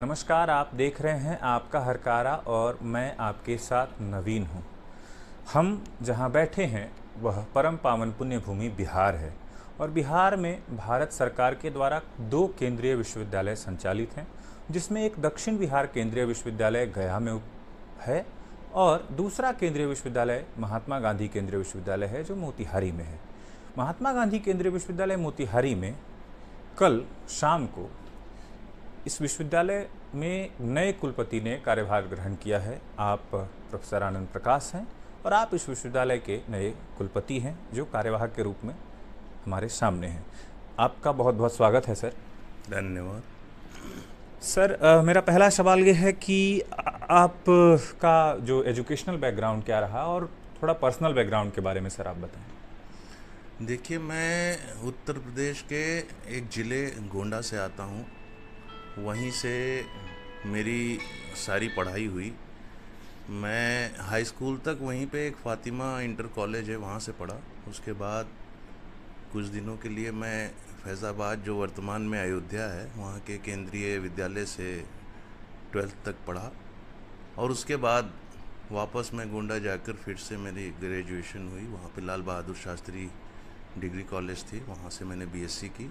नमस्कार, आप देख रहे हैं आपका हरकारा और मैं आपके साथ नवीन हूँ। हम जहाँ बैठे हैं वह परम पावन पुण्य भूमि बिहार है और बिहार में भारत सरकार के द्वारा 2 केंद्रीय विश्वविद्यालय संचालित हैं, जिसमें एक दक्षिण बिहार केंद्रीय विश्वविद्यालय गया में है और दूसरा केंद्रीय विश्वविद्यालय महात्मा गांधी केंद्रीय विश्वविद्यालय है जो मोतिहारी में है। महात्मा गांधी केंद्रीय विश्वविद्यालय मोतिहारी में कल शाम को इस विश्वविद्यालय में नए कुलपति ने कार्यभार ग्रहण किया है। आप प्रोफेसर आनंद प्रकाश हैं और आप इस विश्वविद्यालय के नए कुलपति हैं जो कार्यवाहक के रूप में हमारे सामने हैं। आपका बहुत बहुत स्वागत है सर। धन्यवाद सर, मेरा पहला सवाल ये है कि आप का जो एजुकेशनल बैकग्राउंड क्या रहा और थोड़ा पर्सनल बैकग्राउंड के बारे में सर आप बताएं। देखिए, मैं उत्तर प्रदेश के एक ज़िले गोंडा से आता हूँ। वहीं से मेरी सारी पढ़ाई हुई। मैं हाई स्कूल तक वहीं पे एक फ़ातिमा इंटर कॉलेज है वहाँ से पढ़ा। उसके बाद कुछ दिनों के लिए मैं फैज़ाबाद, जो वर्तमान में अयोध्या है, वहाँ के केंद्रीय विद्यालय से 12th तक पढ़ा और उसके बाद वापस मैं गोंडा जाकर फिर से मेरी ग्रेजुएशन हुई। वहाँ पे लाल बहादुर शास्त्री डिग्री कॉलेज थी, वहाँ से मैंने बीएससी की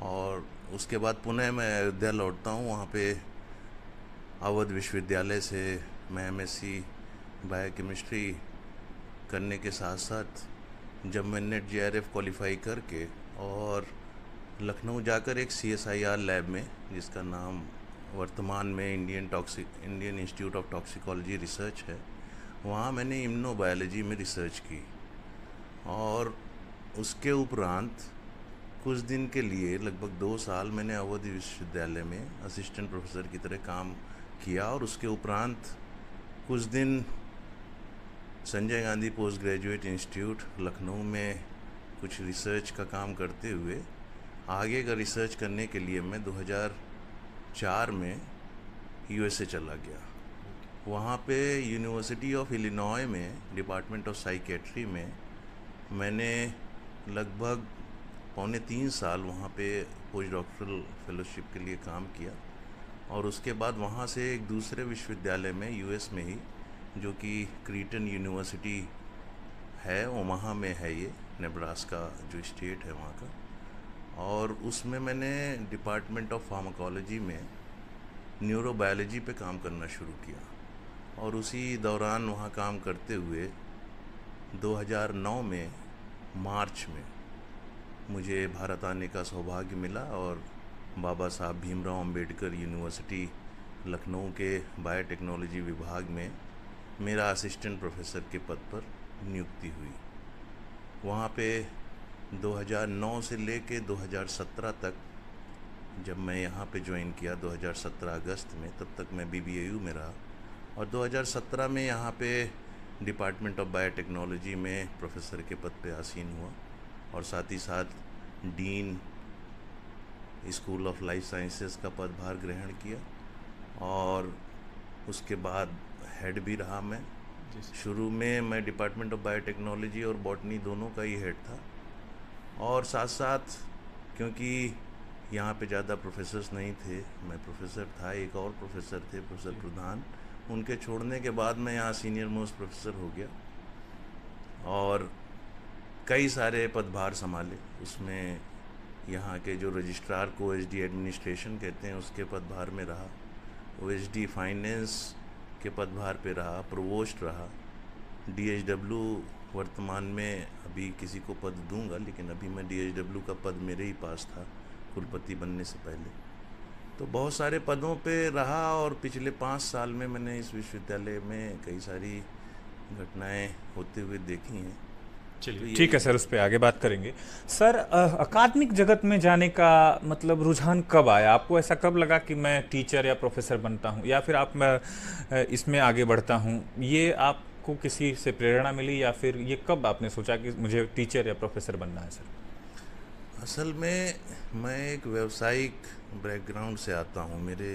और उसके बाद पुनः मैं अयोध्या लौटता हूँ। वहाँ पे अवध विश्वविद्यालय से मैं एमएससी बायोकेमिस्ट्री करने के साथ साथ जब मैं नेट जेआरएफ क्वालिफाई करके और लखनऊ जाकर एक सीएसआईआर लैब में, जिसका नाम वर्तमान में Indian institute of toxicology research है, वहाँ मैंने इम्यूनोबायोलॉजी में रिसर्च की और उसके उपरांत कुछ दिन के लिए लगभग 2 साल मैंने अवध विश्वविद्यालय में असिस्टेंट प्रोफेसर की तरह काम किया और उसके उपरांत कुछ दिन Sanjay Gandhi post graduate institute Lucknow में कुछ रिसर्च का काम करते हुए आगे का रिसर्च करने के लिए मैं 2004 में यूएसए चला गया। वहाँ पे यूनिवर्सिटी ऑफ इलिनॉय में डिपार्टमेंट ऑफ साइकेट्री में मैंने लगभग 3.25 साल वहाँ पे पोस्ट डॉक्टरल फेलोशिप के लिए काम किया और उसके बाद वहाँ से एक दूसरे विश्वविद्यालय में यूएस में ही, जो कि क्रीटन यूनिवर्सिटी है, ओमाहा में है, ये नेब्रास्का जो स्टेट है वहाँ का, और उसमें मैंने डिपार्टमेंट ऑफ फार्माकोलॉजी में न्यूरोबायोलॉजी पे काम करना शुरू किया और उसी दौरान वहाँ काम करते हुए 2009 में मार्च में मुझे भारत आने का सौभाग्य मिला और बाबा साहब भीमराव अंबेडकर यूनिवर्सिटी लखनऊ के बायोटेक्नोलॉजी विभाग में मेरा असिस्टेंट प्रोफेसर के पद पर नियुक्ति हुई। वहाँ पे 2009 से लेके 2017 तक, जब मैं यहाँ पे ज्वाइन किया 2017 अगस्त में, तब तक मैं BBAU में रहा और 2017 में यहाँ पे डिपार्टमेंट ऑफ बायोटेक्नोलॉजी में प्रोफेसर के पद पे आसीन हुआ और साथ ही साथ dean school of life sciences का पदभार ग्रहण किया और उसके बाद हेड भी रहा मैं। शुरू में मैं डिपार्टमेंट ऑफ बायोटेक्नोलॉजी और बॉटनी दोनों का ही हेड था और साथ साथ क्योंकि यहाँ पे ज़्यादा प्रोफेसर्स नहीं थे, मैं प्रोफेसर था, एक और प्रोफेसर थे, प्रोफेसर प्रधान, उनके छोड़ने के बाद मैं यहाँ सीनियर मोस्ट प्रोफेसर हो गया और कई सारे पदभार संभाले। उसमें यहाँ के जो रजिस्ट्रार को OSD एडमिनिस्ट्रेशन कहते हैं उसके पदभार में रहा, OSD फाइनेंस के पदभार पे रहा, प्रोवोस्ट रहा, DHW वर्तमान में अभी किसी को पद दूंगा, लेकिन अभी मैं DHW का पद मेरे ही पास था कुलपति बनने से पहले। तो बहुत सारे पदों पे रहा और पिछले 5 साल में मैंने इस विश्वविद्यालय में कई सारी घटनाएं होते हुए देखी हैं। चलिए ठीक है सर, उस पर आगे बात करेंगे। सर, अकादमिक जगत में जाने का मतलब रुझान कब आया आपको? ऐसा कब लगा कि मैं टीचर या प्रोफेसर बनता हूँ या फिर मैं इसमें आगे बढ़ता हूँ? ये आपको किसी से प्रेरणा मिली या फिर ये कब आपने सोचा कि मुझे टीचर या प्रोफेसर बनना है सर? असल में मैं एक व्यावसायिक बैकग्राउंड से आता हूँ। मेरे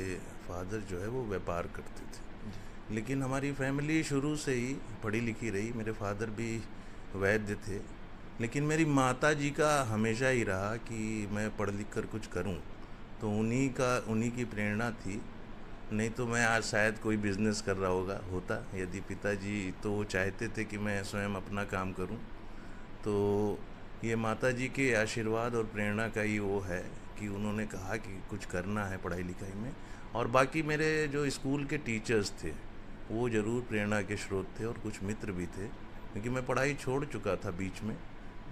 फादर जो है वो व्यापार करते थे, लेकिन हमारी फैमिली शुरू से ही पढ़ी लिखी रही। मेरे फादर भी वैद्य थे, लेकिन मेरी माता जी का हमेशा ही रहा कि मैं पढ़ लिख कर कुछ करूं, तो उन्हीं की प्रेरणा थी नहीं तो मैं आज शायद कोई बिजनेस कर रहा होता। यदि पिताजी तो वो चाहते थे कि मैं स्वयं अपना काम करूं। तो ये माता जी के आशीर्वाद और प्रेरणा का ही वो है कि उन्होंने कहा कि कुछ करना है पढ़ाई लिखाई में। और बाकी मेरे जो स्कूल के टीचर्स थे वो ज़रूर प्रेरणा के स्रोत थे, और कुछ मित्र भी थे, क्योंकि मैं पढ़ाई छोड़ चुका था बीच में।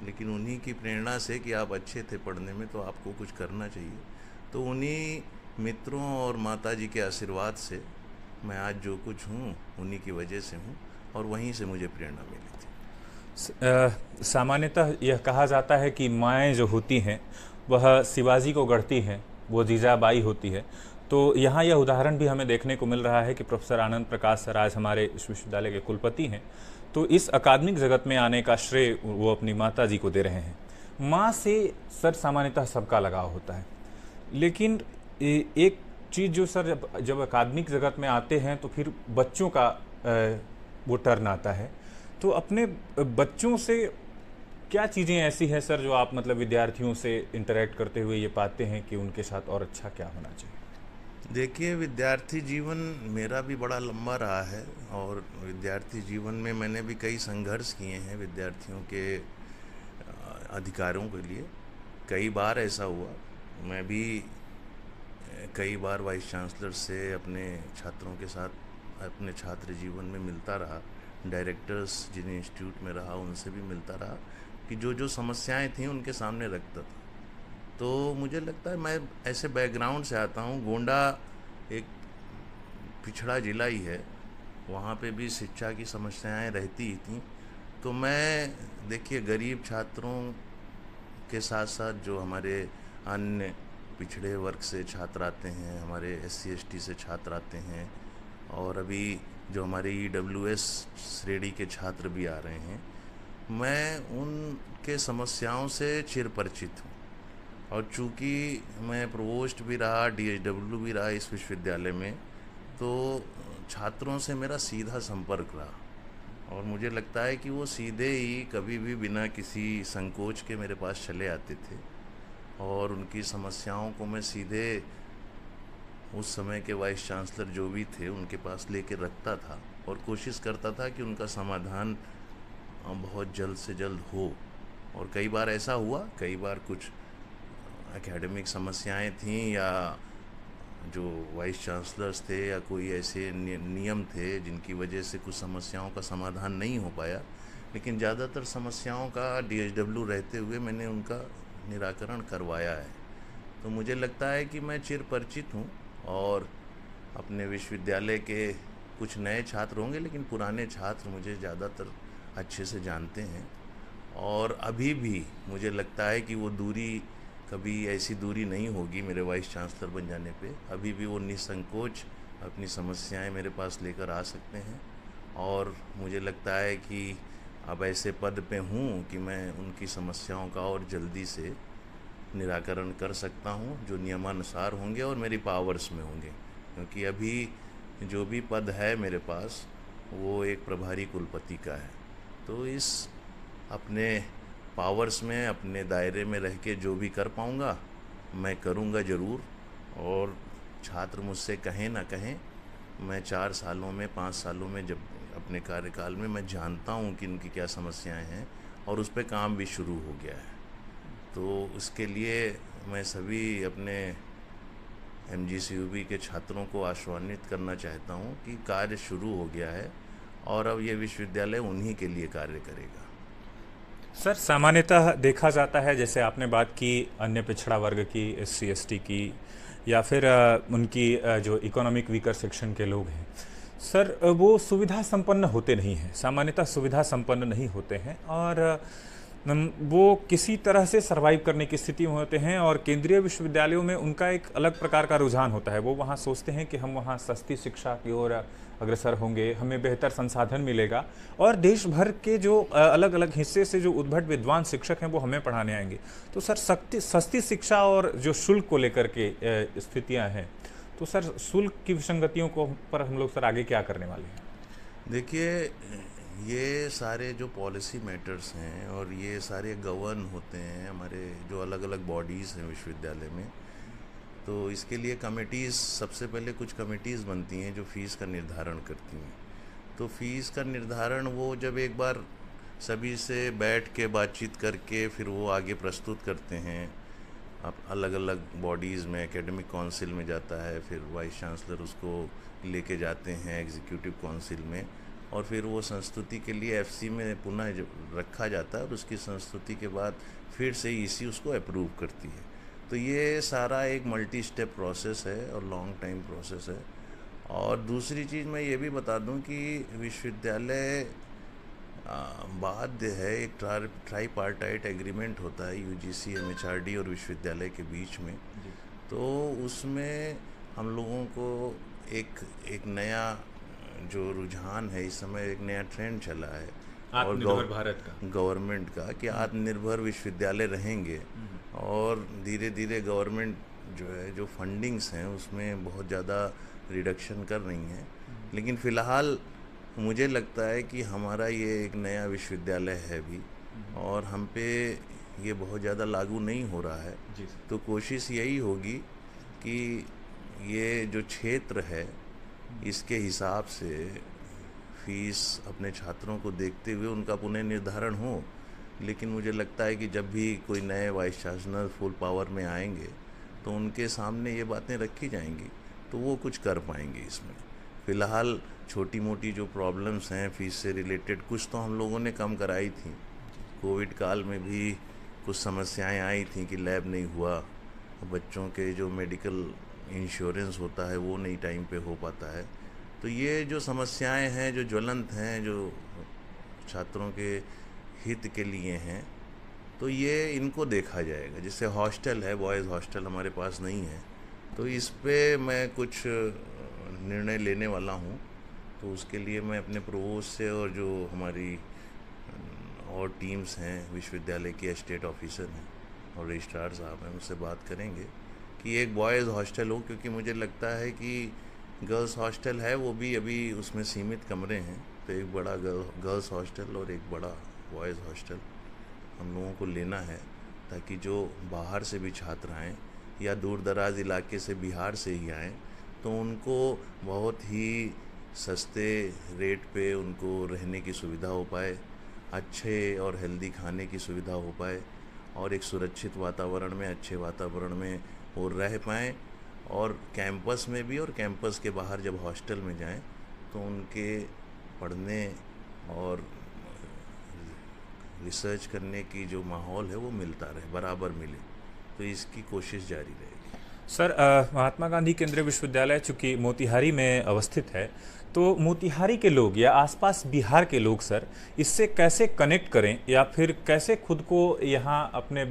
लेकिन उन्हीं की प्रेरणा से कि आप अच्छे थे पढ़ने में तो आपको कुछ करना चाहिए, तो उन्हीं मित्रों और माता जी के आशीर्वाद से मैं आज जो कुछ हूँ उन्हीं की वजह से हूँ, और वहीं से मुझे प्रेरणा मिली थी। सामान्यतः यह कहा जाता है कि माएँ जो होती हैं वह शिवाजी को गढ़ती हैं, वो जीजाबाई होती है। तो यहाँ यह उदाहरण भी हमें देखने को मिल रहा है कि प्रोफेसर आनंद प्रकाश सर आज हमारे विश्वविद्यालय के कुलपति हैं, तो इस अकादमिक जगत में आने का श्रेय वो अपनी माता जी को दे रहे हैं। माँ से सर सामान्यतः सबका लगाव होता है, लेकिन एक चीज़ जो सर जब अकादमिक जगत में आते हैं तो फिर बच्चों का वो टर्न आता है। तो अपने बच्चों से क्या चीज़ें ऐसी हैं सर जो आप मतलब विद्यार्थियों से इंटरेक्ट करते हुए ये पाते हैं कि उनके साथ और अच्छा क्या होना चाहिए? देखिए, विद्यार्थी जीवन मेरा भी बड़ा लंबा रहा है, और विद्यार्थी जीवन में मैंने भी कई संघर्ष किए हैं विद्यार्थियों के अधिकारों के लिए। कई बार ऐसा हुआ, मैं भी कई बार वाइस चांसलर से अपने छात्रों के साथ अपने छात्र जीवन में मिलता रहा, डायरेक्टर्स जिन इंस्टीट्यूट में रहा उनसे भी मिलता रहा, कि जो जो समस्याएं थीं उनके सामने रखता था। तो मुझे लगता है मैं ऐसे बैकग्राउंड से आता हूँ। गोंडा एक पिछड़ा ज़िला ही है, वहाँ पे भी शिक्षा की समस्याएं रहती ही थीं। तो मैं देखिए, गरीब छात्रों के साथ साथ जो हमारे अन्य पिछड़े वर्ग से छात्र आते हैं, हमारे SC ST से छात्र आते हैं, और अभी जो हमारे EWS श्रेणी के छात्र भी आ रहे हैं, मैं उनके समस्याओं से चिरपरिचित हूँ। और चूँकि मैं प्रोवोस्ट भी रहा, DHW भी रहा इस विश्वविद्यालय में, तो छात्रों से मेरा सीधा संपर्क रहा, और मुझे लगता है कि वो सीधे ही कभी भी बिना किसी संकोच के मेरे पास चले आते थे, और उनकी समस्याओं को मैं सीधे उस समय के वाइस चांसलर जो भी थे उनके पास लेके रखता था, और कोशिश करता था कि उनका समाधान बहुत जल्द से जल्द हो। और कई बार ऐसा हुआ, कई बार कुछ एकेडमिक समस्याएं थीं, या जो वाइस चांसलर्स थे या कोई ऐसे नियम थे जिनकी वजह से कुछ समस्याओं का समाधान नहीं हो पाया, लेकिन ज़्यादातर समस्याओं का DHW रहते हुए मैंने उनका निराकरण करवाया है। तो मुझे लगता है कि मैं चिरपरिचित हूँ, और अपने विश्वविद्यालय के कुछ नए छात्र होंगे, लेकिन पुराने छात्र मुझे ज़्यादातर अच्छे से जानते हैं। और अभी भी मुझे लगता है कि वो दूरी, कभी ऐसी दूरी नहीं होगी मेरे वाइस चांसलर बन जाने पे। अभी भी वो निसंकोच अपनी समस्याएं मेरे पास लेकर आ सकते हैं, और मुझे लगता है कि अब ऐसे पद पे हूँ कि मैं उनकी समस्याओं का और जल्दी से निराकरण कर सकता हूँ, जो नियमानुसार होंगे और मेरी पावर्स में होंगे। क्योंकि अभी जो भी पद है मेरे पास वो एक प्रभारी कुलपति का है। तो इस अपने पावर्स में, अपने दायरे में रह के जो भी कर पाऊँगा मैं करूँगा ज़रूर। और छात्र मुझसे कहें ना कहें, मैं 4 सालों में, 5 सालों में, जब अपने कार्यकाल में मैं जानता हूँ कि उनकी क्या समस्याएं हैं, और उस पर काम भी शुरू हो गया है। तो उसके लिए मैं सभी अपने MGCUB के छात्रों को आश्वस्त करना चाहता हूँ कि कार्य शुरू हो गया है, और अब ये विश्वविद्यालय उन्हीं के लिए कार्य करेगा। सर सामान्यतः देखा जाता है, जैसे आपने बात की अन्य पिछड़ा वर्ग की, SC ST की, या फिर उनकी जो इकोनॉमिक वीकर सेक्शन के लोग हैं सर, वो सुविधा संपन्न होते नहीं हैं, सामान्यतः सुविधा संपन्न नहीं होते हैं, और वो किसी तरह से सरवाइव करने की स्थिति में होते हैं। और केंद्रीय विश्वविद्यालयों में उनका एक अलग प्रकार का रुझान होता है, वो वहाँ सोचते हैं कि हम वहाँ सस्ती शिक्षा की ओर अग्रसर होंगे, हमें बेहतर संसाधन मिलेगा, और देश भर के जो अलग अलग हिस्से से जो उद्भट विद्वान शिक्षक हैं वो हमें पढ़ाने आएंगे। तो सर सस्ती शिक्षा और जो शुल्क को लेकर के स्थितियाँ हैं, तो सर शुल्क की विसंगतियों को पर हम लोग सर आगे क्या करने वाले हैं? देखिए, ये सारे जो पॉलिसी मैटर्स हैं और ये सारे गवर्न होते हैं हमारे जो अलग अलग बॉडीज़ हैं विश्वविद्यालय में, तो इसके लिए कमेटीज़, सबसे पहले कुछ कमेटीज़ बनती हैं जो फ़ीस का निर्धारण करती हैं। तो फ़ीस का निर्धारण वो जब एक बार सभी से बैठ के बातचीत करके फिर वो आगे प्रस्तुत करते हैं, अब अलग अलग बॉडीज़ में, एकेडमिक काउंसिल में जाता है, फिर वाइस चांसलर उसको लेके जाते हैं एग्जीक्यूटिव काउंसिल में, और फिर वो संस्तुति के लिए एफसी में पुनः रखा जाता है, और उसकी संस्तुति के बाद फिर से ईसी उसको अप्रूव करती है। तो ये सारा एक मल्टी स्टेप प्रोसेस है और लॉन्ग टाइम प्रोसेस है। और दूसरी चीज़ मैं ये भी बता दूं कि विश्वविद्यालय बाध्य है, एक ट्राईपार्टाइट एग्रीमेंट होता है यूजीसी, एमएचआरडी और विश्वविद्यालय के बीच में। तो उसमें हम लोगों को एक नया जो रुझान है इस समय, एक नया ट्रेंड चला है आत्मनिर्भर भारत का, गवर्नमेंट का, कि आत्मनिर्भर विश्वविद्यालय रहेंगे। और धीरे धीरे गवर्नमेंट जो है, जो फंडिंग्स हैं उसमें बहुत ज़्यादा रिडक्शन कर रही हैं। लेकिन फ़िलहाल मुझे लगता है कि हमारा ये एक नया विश्वविद्यालय है भी, और हम पे ये बहुत ज़्यादा लागू नहीं हो रहा है। तो कोशिश यही होगी कि ये जो क्षेत्र है इसके हिसाब से फीस अपने छात्रों को देखते हुए उनका पुनः निर्धारण हो। लेकिन मुझे लगता है कि जब भी कोई नए वाइस चांसलर फुल पावर में आएंगे तो उनके सामने ये बातें रखी जाएंगी, तो वो कुछ कर पाएंगे इसमें। फ़िलहाल छोटी मोटी जो प्रॉब्लम्स हैं फीस से रिलेटेड, कुछ तो हम लोगों ने कम कराई थी। कोविड काल में भी कुछ समस्याएं आई थी कि लैब नहीं हुआ, बच्चों के जो मेडिकल इंश्योरेंस होता है वो नहीं टाइम पे हो पाता है। तो ये जो समस्याएं हैं, जो ज्वलंत हैं, जो छात्रों के हित के लिए हैं, तो ये इनको देखा जाएगा। जैसे हॉस्टल है, बॉयज़ हॉस्टल हमारे पास नहीं है, तो इस पे मैं कुछ निर्णय लेने वाला हूँ। तो उसके लिए मैं अपने प्रोवोस्ट से और जो हमारी और टीम्स हैं विश्वविद्यालय के, स्टेट ऑफिसर हैं और रजिस्ट्रार साहब हैं, उनसे बात करेंगे कि एक बॉयज़ हॉस्टल हो, क्योंकि मुझे लगता है कि गर्ल्स हॉस्टल है वो भी अभी उसमें सीमित कमरे हैं। तो एक बड़ा गर्ल्स हॉस्टल और एक बड़ा बॉयज़ हॉस्टल हम लोगों को लेना है, ताकि जो बाहर से भी छात्र आएँ या दूर दराज इलाके से बिहार से ही आएँ तो उनको बहुत ही सस्ते रेट पे उनको रहने की सुविधा हो पाए, अच्छे और हेल्दी खाने की सुविधा हो पाए, और एक सुरक्षित वातावरण में, अच्छे वातावरण में वो रह पाएँ। और कैंपस में भी और कैंपस के बाहर जब हॉस्टल में जाएं तो उनके पढ़ने और रिसर्च करने की जो माहौल है वो मिलता रहे, बराबर मिले। तो इसकी कोशिश जारी रहेगी। सर, महात्मा गांधी केंद्रीय विश्वविद्यालय चूँकि मोतिहारी में अवस्थित है, तो मोतिहारी के लोग या आसपास बिहार के लोग सर इससे कैसे कनेक्ट करें, या फिर कैसे खुद को यहाँ अपने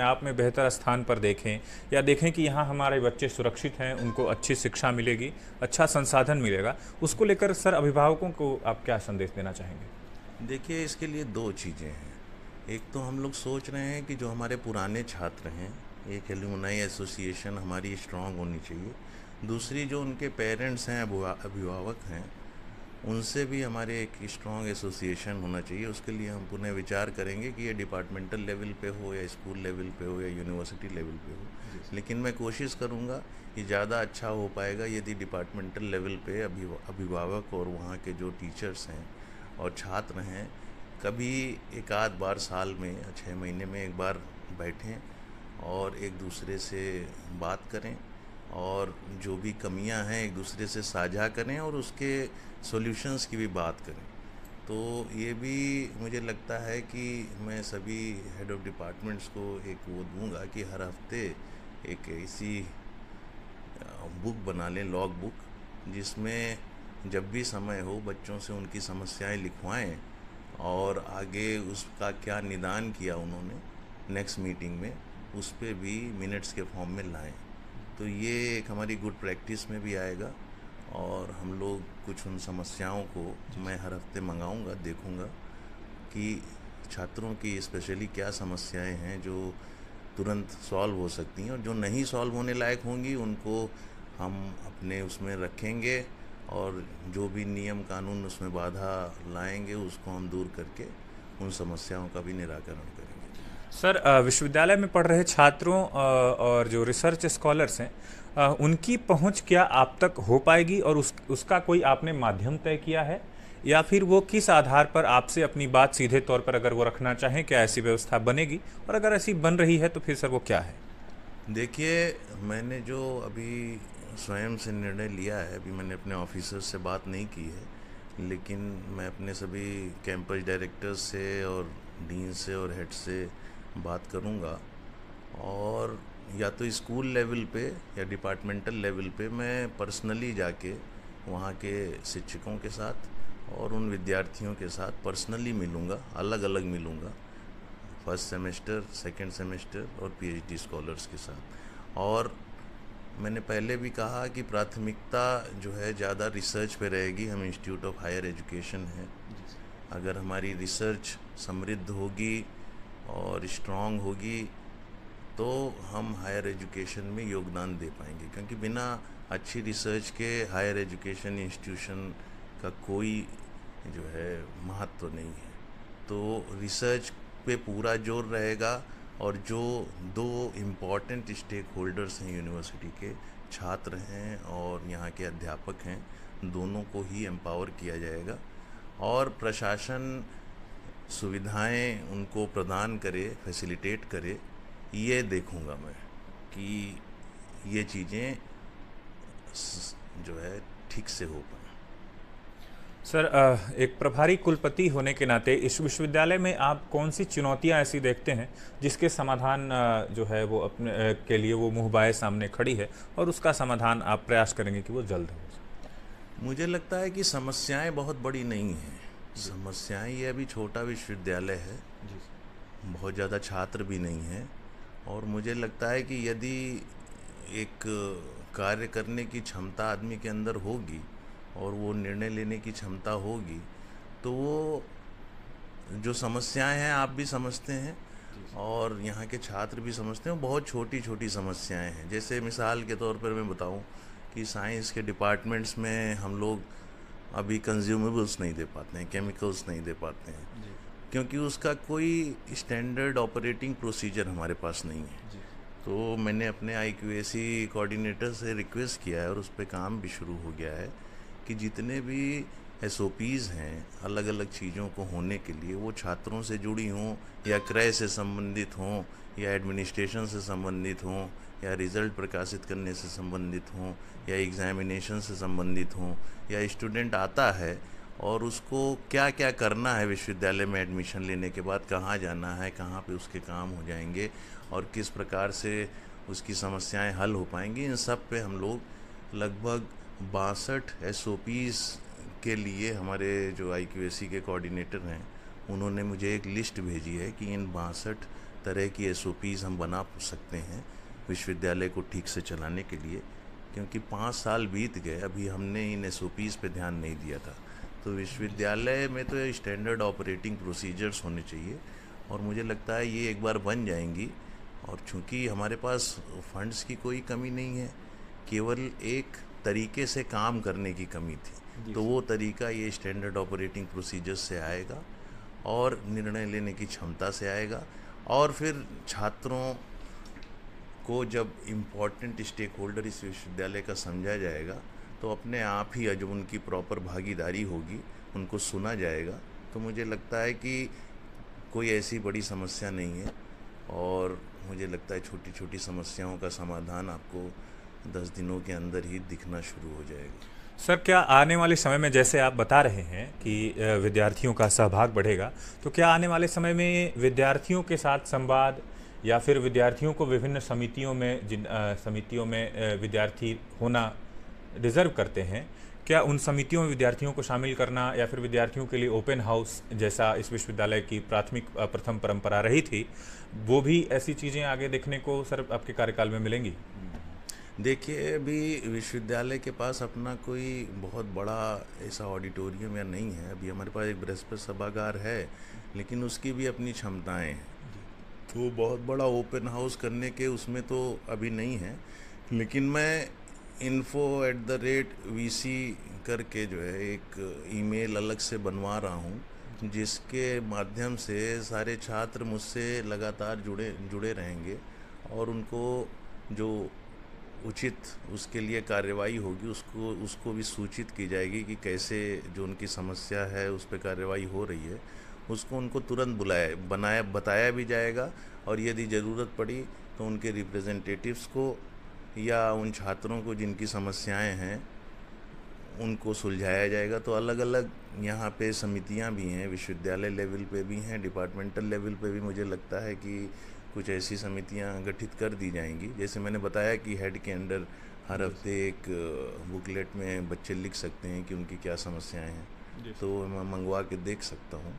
आप में बेहतर स्थान पर देखें, या देखें कि यहाँ हमारे बच्चे सुरक्षित हैं, उनको अच्छी शिक्षा मिलेगी, अच्छा संसाधन मिलेगा, उसको लेकर सर अभिभावकों को आप क्या संदेश देना चाहेंगे? देखिए, इसके लिए दो चीज़ें हैं। एक तो हम लोग सोच रहे हैं कि जो हमारे पुराने छात्र हैं, एक एलुमनाई एसोसिएशन हमारी स्ट्रांग होनी चाहिए। दूसरी जो उनके पेरेंट्स हैं, अभिभावक हैं, उनसे भी हमारे एक स्ट्रांग एसोसिएशन होना चाहिए। उसके लिए हम पुनः विचार करेंगे कि ये डिपार्टमेंटल लेवल पे हो या स्कूल लेवल पे हो या यूनिवर्सिटी लेवल पे हो। लेकिन मैं कोशिश करूँगा कि ज़्यादा अच्छा हो पाएगा यदि डिपार्टमेंटल लेवल पे अभिभावक और वहाँ के जो टीचर्स हैं और छात्र हैं कभी एक आध बार साल में या 6 महीने में एक बार बैठें और एक दूसरे से बात करें, और जो भी कमियां हैं एक दूसरे से साझा करें और उसके सॉल्यूशंस की भी बात करें। तो ये भी मुझे लगता है कि मैं सभी हेड ऑफ डिपार्टमेंट्स को एक वो दूंगा कि हर हफ्ते एक ऐसी बुक बना लें, लॉग बुक, जिसमें जब भी समय हो बच्चों से उनकी समस्याएं लिखवाएं और आगे उसका क्या निदान किया उन्होंने नेक्स्ट मीटिंग में, उस पर भी मिनट्स के फॉर्म में लाएं। तो ये एक हमारी गुड प्रैक्टिस में भी आएगा, और हम लोग कुछ उन समस्याओं को मैं हर हफ्ते मंगाऊंगा, देखूंगा कि छात्रों की स्पेशली क्या समस्याएं हैं जो तुरंत सॉल्व हो सकती हैं, और जो नहीं सॉल्व होने लायक होंगी उनको हम अपने उसमें रखेंगे, और जो भी नियम कानून उसमें बाधा लाएंगे उसको हम दूर करके उन समस्याओं का भी निराकरण करेंगे। सर, विश्वविद्यालय में पढ़ रहे छात्रों और जो रिसर्च स्कॉलर्स हैं, उनकी पहुंच क्या आप तक हो पाएगी और उसका कोई आपने माध्यम तय किया है, या फिर वो किस आधार पर आपसे अपनी बात सीधे तौर पर अगर वो रखना चाहें, क्या ऐसी व्यवस्था बनेगी, और अगर ऐसी बन रही है तो फिर सर वो क्या है? देखिए, मैंने जो अभी स्वयं से निर्णय लिया है, अभी मैंने अपने ऑफिसर्स से बात नहीं की है, लेकिन मैं अपने सभी कैंपस डायरेक्टर्स से और डीन से और हेड से बात करूंगा, और या तो स्कूल लेवल पे या डिपार्टमेंटल लेवल पे मैं पर्सनली जाके वहाँ के शिक्षकों के साथ और उन विद्यार्थियों के साथ पर्सनली मिलूँगा, अलग अलग मिलूँगा, फर्स्ट सेमेस्टर, सेकंड सेमेस्टर और पीएचडी स्कॉलर्स के साथ। और मैंने पहले भी कहा कि प्राथमिकता जो है ज़्यादा रिसर्च पे रहेगी। हम इंस्टीट्यूट ऑफ हायर एजुकेशन हैं, अगर हमारी रिसर्च समृद्ध होगी और स्ट्रांग होगी तो हम हायर एजुकेशन में योगदान दे पाएंगे, क्योंकि बिना अच्छी रिसर्च के हायर एजुकेशन इंस्टीट्यूशन का कोई जो है महत्व नहीं है। तो रिसर्च पे पूरा जोर रहेगा, और जो दो इम्पॉर्टेंट स्टेक होल्डर्स हैं यूनिवर्सिटी के, छात्र हैं और यहाँ के अध्यापक हैं, दोनों को ही एम्पावर किया जाएगा, और प्रशासन सुविधाएं उनको प्रदान करे, फैसिलिटेट करे, ये देखूंगा मैं कि ये चीज़ें जो है ठीक से हो पाए। सर, एक प्रभारी कुलपति होने के नाते इस विश्वविद्यालय में आप कौन सी चुनौतियां ऐसी देखते हैं जिसके समाधान जो है वो अपने के लिए वो मुँह बाए सामने खड़ी है, और उसका समाधान आप प्रयास करेंगे कि वो जल्द हो? मुझे लगता है कि समस्याएं बहुत बड़ी नहीं हैं। समस्याएं, ये अभी छोटा विश्वविद्यालय है, बहुत ज़्यादा छात्र भी नहीं हैं, और मुझे लगता है कि यदि एक कार्य करने की क्षमता आदमी के अंदर होगी और वो निर्णय लेने की क्षमता होगी, तो वो जो समस्याएं हैं आप भी समझते हैं और यहाँ के छात्र भी समझते हैं, बहुत छोटी छोटी समस्याएं हैं। जैसे मिसाल के तौर पर मैं बताऊं कि साइंस के डिपार्टमेंट्स में हम लोग अभी कंज्यूमेबल्स नहीं दे पाते हैं, केमिकल्स नहीं दे पाते हैं, क्योंकि उसका कोई स्टैंडर्ड ऑपरेटिंग प्रोसीजर हमारे पास नहीं है। तो मैंने अपने IQAC कोऑर्डिनेटर से रिक्वेस्ट किया है और उस पर काम भी शुरू हो गया है कि जितने भी SOPs हैं अलग अलग चीज़ों को होने के लिए, वो छात्रों से जुड़ी हों या क्रय से संबंधित हों या एडमिनिस्ट्रेशन से संबंधित हों या रिज़ल्ट प्रकाशित करने से संबंधित हों या एग्ज़ामिनेशन से संबंधित हों, या स्टूडेंट आता है और उसको क्या क्या करना है विश्वविद्यालय में एडमिशन लेने के बाद, कहाँ जाना है, कहाँ पे उसके काम हो जाएंगे और किस प्रकार से उसकी समस्याएं हल हो पाएंगी, इन सब पे हम लोग लगभग 62 SOPs के लिए, हमारे जो IQAC के कोऑर्डिनेटर हैं उन्होंने मुझे एक लिस्ट भेजी है कि इन 62 तरह की SOPs हम बना सकते हैं विश्वविद्यालय को ठीक से चलाने के लिए, क्योंकि 5 साल बीत गए, अभी हमने इन SOPs पे ध्यान नहीं दिया था। तो विश्वविद्यालय में तो स्टैंडर्ड ऑपरेटिंग प्रोसीजर्स होने चाहिए, और मुझे लगता है ये एक बार बन जाएंगी। और चूँकि हमारे पास फंड्स की कोई कमी नहीं है, केवल एक तरीके से काम करने की कमी थी, तो वो तरीका ये स्टैंडर्ड ऑपरेटिंग प्रोसीजर्स से आएगा और निर्णय लेने की क्षमता से आएगा। और फिर छात्रों को जब इम्पोर्टेंट स्टेक होल्डर इस विश्वविद्यालय का समझा जाएगा, तो अपने आप ही जब उनकी प्रॉपर भागीदारी होगी, उनको सुना जाएगा, तो मुझे लगता है कि कोई ऐसी बड़ी समस्या नहीं है, और मुझे लगता है छोटी छोटी समस्याओं का समाधान आपको 10 दिनों के अंदर ही दिखना शुरू हो जाएगा। सर, क्या आने वाले समय में, जैसे आप बता रहे हैं कि विद्यार्थियों का सहभाग बढ़ेगा, तो क्या आने वाले समय में विद्यार्थियों के साथ संवाद, या फिर विद्यार्थियों को विभिन्न समितियों में, जिन समितियों में विद्यार्थी होना डिज़र्व करते हैं, क्या उन समितियों में विद्यार्थियों को शामिल करना, या फिर विद्यार्थियों के लिए ओपन हाउस जैसा इस विश्वविद्यालय की प्रथम परंपरा रही थी, वो भी ऐसी चीज़ें आगे देखने को सर आपके कार्यकाल में मिलेंगी? देखिए, अभी विश्वविद्यालय के पास अपना कोई बहुत बड़ा ऐसा ऑडिटोरियम या नहीं है। अभी हमारे पास एक बृहस्पति सभागार है, लेकिन उसकी भी अपनी क्षमताएं हैं, तो बहुत बड़ा ओपन हाउस करने के उसमें तो अभी नहीं है। लेकिन मैं info@vc करके जो है एक ईमेल अलग से बनवा रहा हूँ, जिसके माध्यम से सारे छात्र मुझसे लगातार जुड़े जुड़े रहेंगे और उनको जो उचित उसके लिए कार्रवाई होगी उसको भी सूचित की जाएगी कि कैसे जो उनकी समस्या है उस पर कार्रवाई हो रही है, उसको उनको तुरंत बताया भी जाएगा। और यदि ज़रूरत पड़ी तो उनके रिप्रेजेंटेटिव्स को या उन छात्रों को जिनकी समस्याएं हैं उनको सुलझाया जाएगा। तो अलग अलग यहाँ पे समितियाँ भी हैं, विश्वविद्यालय लेवल पे भी हैं, डिपार्टमेंटल लेवल पे भी मुझे लगता है कि कुछ ऐसी समितियाँ गठित कर दी जाएंगी। जैसे मैंने बताया कि हेड के अंडर हर हफ्ते एक बुकलेट में बच्चे लिख सकते हैं कि उनकी क्या समस्याएं हैं, तो मैं मंगवा के देख सकता हूँ।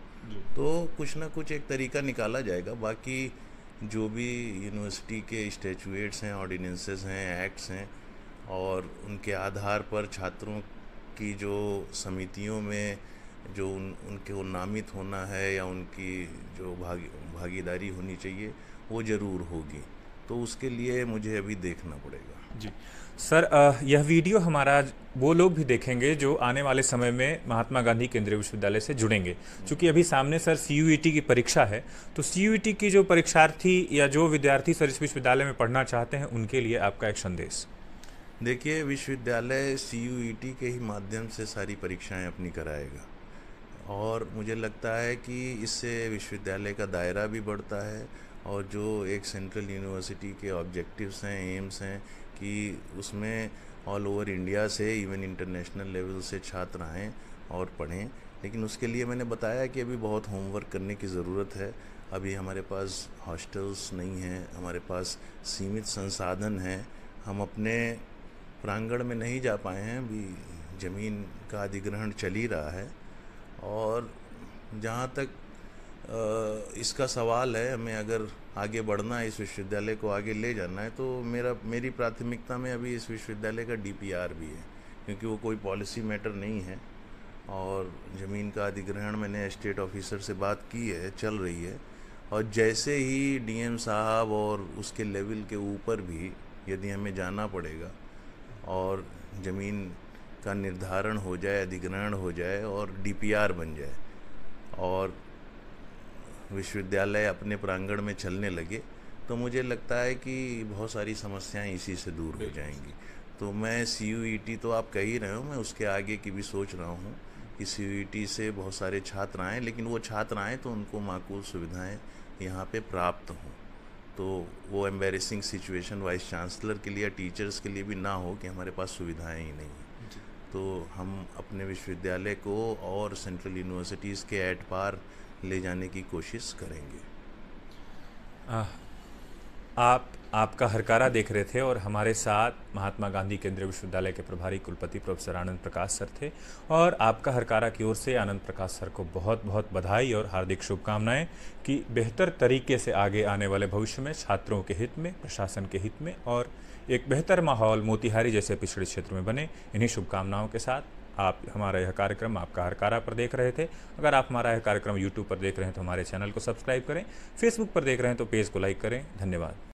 तो कुछ ना कुछ एक तरीका निकाला जाएगा। बाकी जो भी यूनिवर्सिटी के स्टैट्यूट्स हैं, ऑर्डिनेंसेस हैं, एक्ट्स हैं, और उनके आधार पर छात्रों की जो समितियों में जो उनके नामित होना है या उनकी जो भागीदारी होनी चाहिए वो ज़रूर होगी। तो उसके लिए मुझे अभी देखना पड़ेगा। जी सर, यह वीडियो हमारा वो लोग भी देखेंगे जो आने वाले समय में महात्मा गांधी केंद्रीय विश्वविद्यालय से जुड़ेंगे। चूँकि अभी सामने सर CUET की परीक्षा है, तो CUET की जो परीक्षार्थी या जो विद्यार्थी सर इस विश्वविद्यालय में पढ़ना चाहते हैं उनके लिए आपका एक संदेश। देखिए, विश्वविद्यालय CUET के ही माध्यम से सारी परीक्षाएं अपनी कराएगा और मुझे लगता है कि इससे विश्वविद्यालय का दायरा भी बढ़ता है और जो एक सेंट्रल यूनिवर्सिटी के ऑब्जेक्टिव्स हैं, एम्स हैं कि उसमें ऑल ओवर इंडिया से, इवन इंटरनेशनल लेवल से छात्र आएँ और पढ़ें। लेकिन उसके लिए मैंने बताया कि अभी बहुत होमवर्क करने की ज़रूरत है। अभी हमारे पास हॉस्टल्स नहीं हैं, हमारे पास सीमित संसाधन हैं, हम अपने प्रांगण में नहीं जा पाए हैं, अभी ज़मीन का अधिग्रहण चल ही रहा है। और जहाँ तक इसका सवाल है, हमें अगर आगे बढ़ना है, इस विश्वविद्यालय को आगे ले जाना है, तो मेरी प्राथमिकता में अभी इस विश्वविद्यालय का DPR भी है, क्योंकि वो कोई पॉलिसी मैटर नहीं है। और ज़मीन का अधिग्रहण मैंने स्टेट ऑफिसर से बात की है, चल रही है। और जैसे ही DM साहब और उसके लेवल के ऊपर भी यदि हमें जाना पड़ेगा और ज़मीन का निर्धारण हो जाए, अधिग्रहण हो जाए और DPR बन जाए और विश्वविद्यालय अपने प्रांगण में चलने लगे, तो मुझे लगता है कि बहुत सारी समस्याएं इसी से दूर हो जाएंगी। तो मैं CUET तो आप कह ही रहे हो, मैं उसके आगे की भी सोच रहा हूँ कि CUET से बहुत सारे छात्र आएँ, लेकिन वो छात्र आएँ तो उनको माकूल सुविधाएं यहाँ पे प्राप्त हों, तो वो एम्बेरेसिंग सिचुएशन वाइस चांसलर के लिए, टीचर्स के लिए भी ना हो कि हमारे पास सुविधाएं ही नहीं हैं। तो हम अपने विश्वविद्यालय को और सेंट्रल यूनिवर्सिटीज़ के एट पार ले जाने की कोशिश करेंगे। आपका हरकारा देख रहे थे और हमारे साथ महात्मा गांधी केंद्रीय विश्वविद्यालय के प्रभारी कुलपति प्रोफेसर आनंद प्रकाश सर थे। और आपका हरकारा की ओर से आनंद प्रकाश सर को बहुत बहुत बधाई और हार्दिक शुभकामनाएं कि बेहतर तरीके से आगे आने वाले भविष्य में छात्रों के हित में, प्रशासन के हित में और एक बेहतर माहौल मोतिहारी जैसे पिछड़े क्षेत्र में बने। इन्हीं शुभकामनाओं के साथ आप हमारा यह कार्यक्रम आपका हरकारा पर देख रहे थे। अगर आप हमारा यह कार्यक्रम YouTube पर देख रहे हैं तो हमारे चैनल को सब्सक्राइब करें, Facebook पर देख रहे हैं तो पेज को लाइक करें। धन्यवाद।